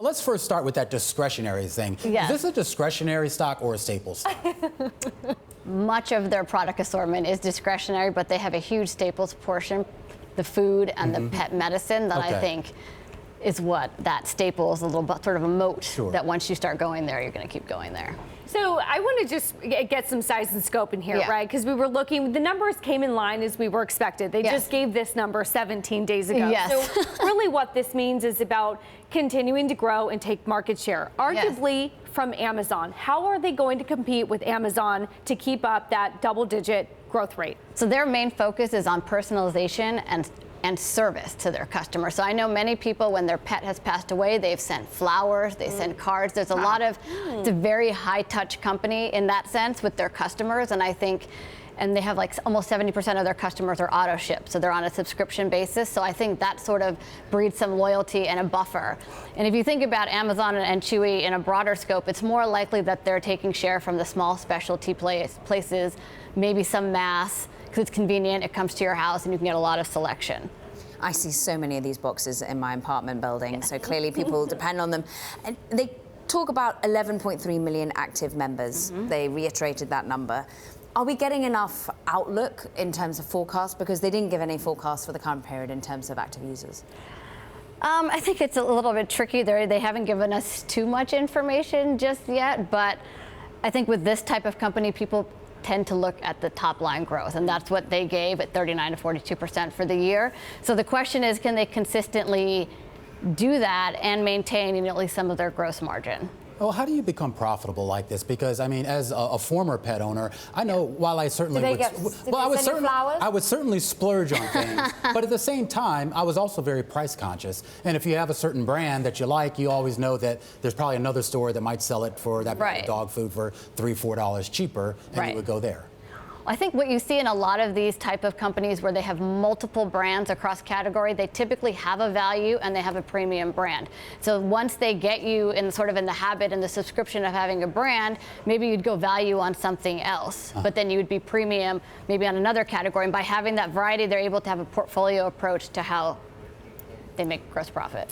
Let's first start with that discretionary thing. Yes. Is this a discretionary stock or a staple stock? Much of their product assortment is discretionary, but they have a huge staples portion, the food and the pet medicine that I think is what that staples, a little sort of a moat that once you start going there, you're going to keep going there. So I want to just get some size and scope in here, right? Because we were looking, the numbers came in line as we were expected. They just gave this number 17 days ago. So really what this means is about continuing to grow and take market share, arguably from Amazon. How are they going to compete with Amazon to keep up that double-digit growth rate? So their main focus is on personalization and service to their customers. So I know many people, when their pet has passed away, they've sent flowers, they send cards. There's a lot of, it's a very high touch company in that sense with their customers. And I think, and they have like almost 70% of their customers are auto ship. So they're on a subscription basis. So I think that sort of breeds some loyalty and a buffer. And if you think about Amazon and Chewy in a broader scope, it's more likely that they're taking share from the small specialty places, maybe some mass, because it's convenient, it comes to your house, and you can get a lot of selection. I see so many of these boxes in my apartment building, so clearly people depend on them. And they talk about 11.3 million active members. They reiterated that number. Are we getting enough outlook in terms of forecast? Because they didn't give any forecast for the current period in terms of active users. I think it's a little bit tricky there. They haven't given us too much information just yet, but I think with this type of company, people tend to look at the top line growth, and that's what they gave at 39 to 42% for the year. So the question is, can they consistently do that and maintain at least some of their gross margin? Well, how do you become profitable like this? Because I mean, as a former pet owner, I know while I certainly I would certainly splurge on things, but at the same time, I was also very price conscious. And if you have a certain brand that you like, you always know that there's probably another store that might sell it for that dog food for $3-4 cheaper, and you would go there. I think what you see in a lot of these type of companies where they have multiple brands across category, they typically have a value and they have a premium brand. So once they get you in sort of in the habit and the subscription of having a brand, maybe you'd go value on something else, but then you would be premium maybe on another category. And by having that variety, they're able to have a portfolio approach to how they make gross profit.